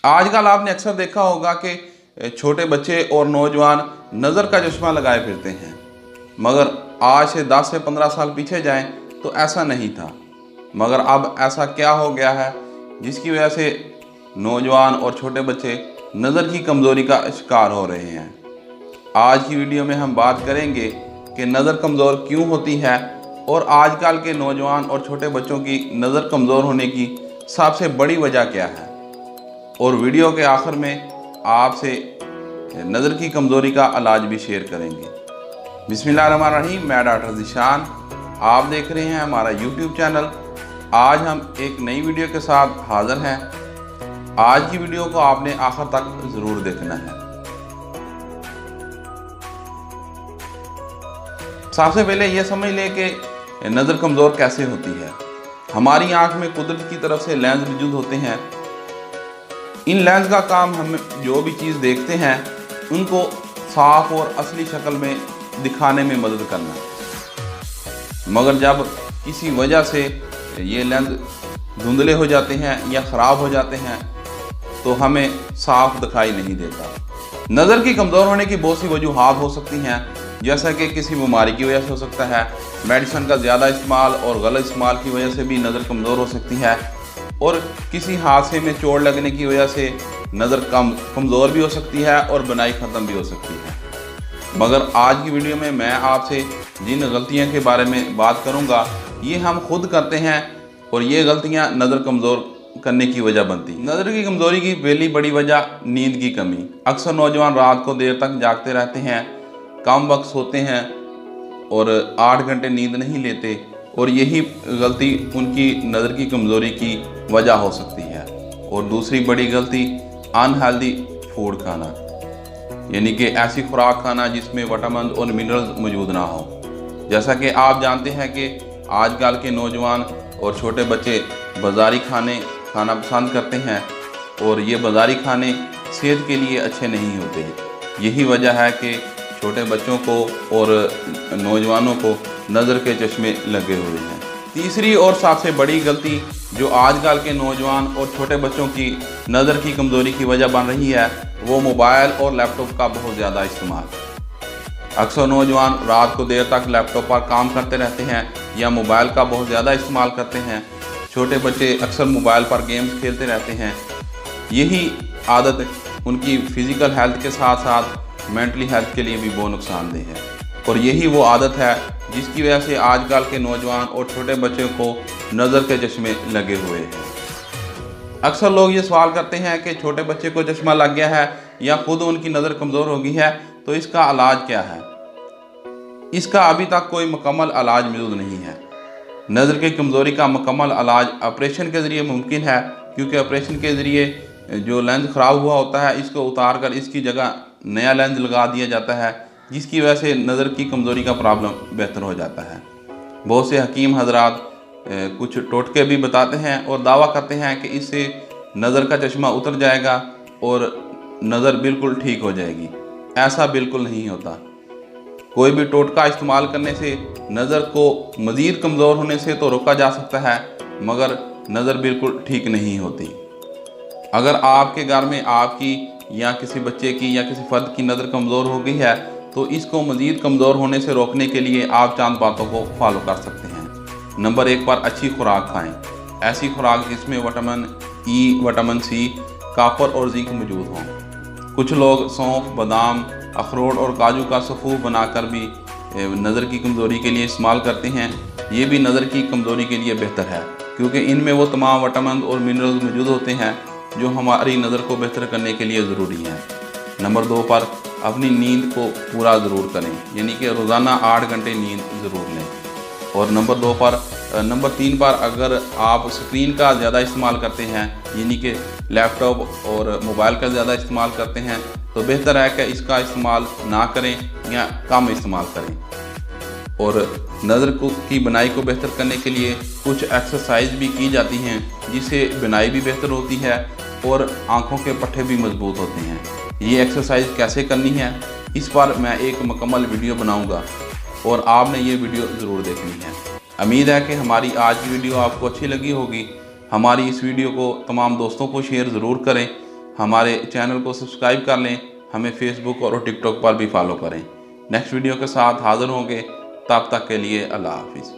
آج کل آپ نے اکثر دیکھا ہوگا کہ چھوٹے بچے اور نوجوان نظر کا چشمہ لگائے پھرتے ہیں، مگر آج سے 10 سے 15 سال پیچھے جائیں تو ایسا نہیں تھا۔ مگر اب ایسا کیا ہو گیا ہے جس کی وجہ سے نوجوان اور چھوٹے بچے نظر کی کمزوری کا شکار ہو رہے ہیں؟ آج کی ویڈیو میں ہم بات کریں گے کہ نظر کمزور کیوں ہوتی ہے اور آج کل کے نوجوان اور چھوٹے بچوں کی نظر کمزور ہونے کی سب سے بڑی وجہ کیا ہے، اور ویڈیو کے آخر میں آپ سے نظر کی کمزوری کا علاج بھی شیئر کریں گے۔ بسم اللہ الرحمن الرحیم، میں ڈاکٹر ذیشان، آپ دیکھ رہے ہیں ہمارا یوٹیوب چینل۔ آج ہم ایک نئی ویڈیو کے ساتھ حاضر ہیں۔ آج کی ویڈیو کو آپ نے آخر تک ضرور دیکھنا ہے۔ سب سے پہلے یہ سمجھ لیں کہ نظر کمزور کیسے ہوتی ہے۔ ہماری آنکھ میں قدرت کی طرف سے لینز موجود ہوتے ہیں۔ ان لینز کا کام ہم جو بھی چیز دیکھتے ہیں ان کو صاف اور اصلی شکل میں دکھانے میں مدد کرنا، مگر جب کسی وجہ سے یہ لینز دھندلے ہو جاتے ہیں یا خراب ہو جاتے ہیں تو ہمیں صاف دکھائی نہیں دیتا۔ نظر کی کمزور ہونے کی بہت سی وجوہات ہو سکتی ہیں، جیسا کہ کسی بیماری کی وجہ سے ہو سکتا ہے، میڈیسن کا زیادہ استعمال اور غلط استعمال کی وجہ سے بھی نظر کمزور ہو سکتی ہے، اور کسی حادثے میں چوٹ لگنے کی وجہ سے نظر کمزور بھی ہو سکتی ہے اور بینائی ختم بھی ہو سکتی ہے۔ مگر آج کی ویڈیو میں آپ سے جن غلطیوں کے بارے میں بات کروں گا یہ ہم خود کرتے ہیں، اور یہ غلطیاں نظر کمزور کرنے کی وجہ بنتی ہیں۔ نظر کی کمزوری کی پہلی بڑی وجہ نیند کی کمی۔ اکثر نوجوان رات کو دیر تک جاگتے رہتے ہیں، کم وقت سوتے ہیں اور 8 گھنٹے نیند نہیں لیتے، اور یہی غلطی ان کی نظر کی کمزوری کی وجہ ہو سکتی ہے۔ اور دوسری بڑی غلطی انہیلدی فوڈ کھانا، یعنی کہ ایسی خوراک کھانا جس میں وٹامن اور منرلز موجود نہ ہو۔ جیسا کہ آپ جانتے ہیں کہ آج کل کے نوجوان اور چھوٹے بچے بازاری کھانا پسند کرتے ہیں، اور یہ بازاری کھانے صحت کے لیے اچھے نہیں ہوتے۔ یہی وجہ ہے کہ چھوٹے بچوں کو اور نوجوانوں کو نظر کے چشمے لگے ہوئے ہیں۔ تیسری اور سب سے بڑی غلطی جو آج کل کے نوجوان اور چھوٹے بچوں کی نظر کی کمزوری کی وجہ بن رہی ہے وہ موبائل اور لیپ ٹاپ کا بہت زیادہ استعمال۔ اکثر نوجوان رات کو دیر تک لیپ ٹاپ پر کام کرتے رہتے ہیں یا موبائل کا بہت زیادہ استعمال کرتے ہیں۔ چھوٹے بچے اکثر موبائل پر گیمز کھیلتے رہتے ہیں۔ یہی عادت ان کی فزیکل ہیلتھ کے ساتھ ساتھ مینٹلی ہیلتھ کے لیے بھی بہت نقصان دہ ہے، اور یہی وہ عادت ہے جس کی وجہ سے آج کل کے نوجوان اور چھوٹے بچوں کو نظر کے چشمے لگے ہوئے ہیں۔ اکثر لوگ یہ سوال کرتے ہیں کہ چھوٹے بچے کو چشمہ لگ گیا ہے یا خود ان کی نظر کمزور ہو گئی ہے تو اس کا علاج کیا ہے؟ اس کا ابھی تک کوئی مکمل علاج موجود نہیں ہے۔ نظر کی کمزوری کا مکمل علاج آپریشن کے ذریعے ممکن ہے، کیونکہ آپریشن کے ذریعے جو لینز خراب ہوا ہوتا ہے اس کو اتار کر اس کی جگہ نیا لینز لگا دیا جاتا ہے، جس کی وجہ سے نظر کی کمزوری کا پرابلم بہتر ہو جاتا ہے۔ بہت سے حکیم حضرات کچھ ٹوٹکے بھی بتاتے ہیں اور دعویٰ کرتے ہیں کہ اس سے نظر کا چشمہ اتر جائے گا اور نظر بالکل ٹھیک ہو جائے گی۔ ایسا بالکل نہیں ہوتا۔ کوئی بھی ٹوٹکا استعمال کرنے سے نظر کو مزید کمزور ہونے سے تو روکا جا سکتا ہے، مگر نظر بالکل ٹھیک نہیں ہوتی۔ اگر آپ کے گھر میں آپ کی یا کسی بچے کی یا کسی فرد کی نظر کمزور ہو گئی ہے تو اس کو مزید کمزور ہونے سے روکنے کے لیے آپ چند باتوں کو فالو کر سکتے ہیں۔ نمبر 1 پر اچھی خوراک کھائیں۔ ایسی خوراک جس میں vitamin E, vitamin C, copper اور زنک موجود ہوں۔ کچھ لوگ سونف، بادام، اخروٹ اور کاجو کا سفوف بنا کر بھی نظر کی کمزوری کے لیے استعمال کرتے ہیں۔ یہ بھی نظر کی کمزوری کے لیے بہتر ہے، کیونکہ ان میں وہ تمام وٹامن اور منرلز موجود ہوتے ہیں جو ہماری نظر کو بہتر کرنے کے لیے ضروری ہیں۔ نمبر 2 پر اپنی نیند کو پورا ضرور کریں، یعنی کہ روزانہ 8 گھنٹے نیند ضرور لیں۔ اور نمبر 3 پر اگر آپ اسکرین کا زیادہ استعمال کرتے ہیں، یعنی کہ لیپ ٹاپ اور موبائل کا زیادہ استعمال کرتے ہیں، تو بہتر ہے کہ اس کا استعمال نہ کریں یا کم استعمال کریں۔ اور نظر کی بینائی کو بہتر کرنے کے لیے کچھ ایکسرسائز بھی کی جاتی ہیں جس سے بینائی بھی بہتر ہوتی ہے اور آنکھوں کے پٹھے بھی مضبوط ہوتے ہیں۔ یہ ایکسرسائز کیسے کرنی ہے اس پر میں ایک مکمل ویڈیو بناؤں گا، اور آپ نے یہ ویڈیو ضرور دیکھنی ہے۔ امید ہے کہ ہماری آج کی ویڈیو آپ کو اچھی لگی ہوگی۔ ہماری اس ویڈیو کو تمام دوستوں کو شیئر ضرور کریں۔ ہمارے چینل کو سبسکرائب کر لیں، ہمیں فیس بک اور ٹک ٹاک پر بھی فالو کریں۔ نیکسٹ ویڈیو کے ساتھ حاضر ہوں گے، تب تک کے لیے اللہ حافظ۔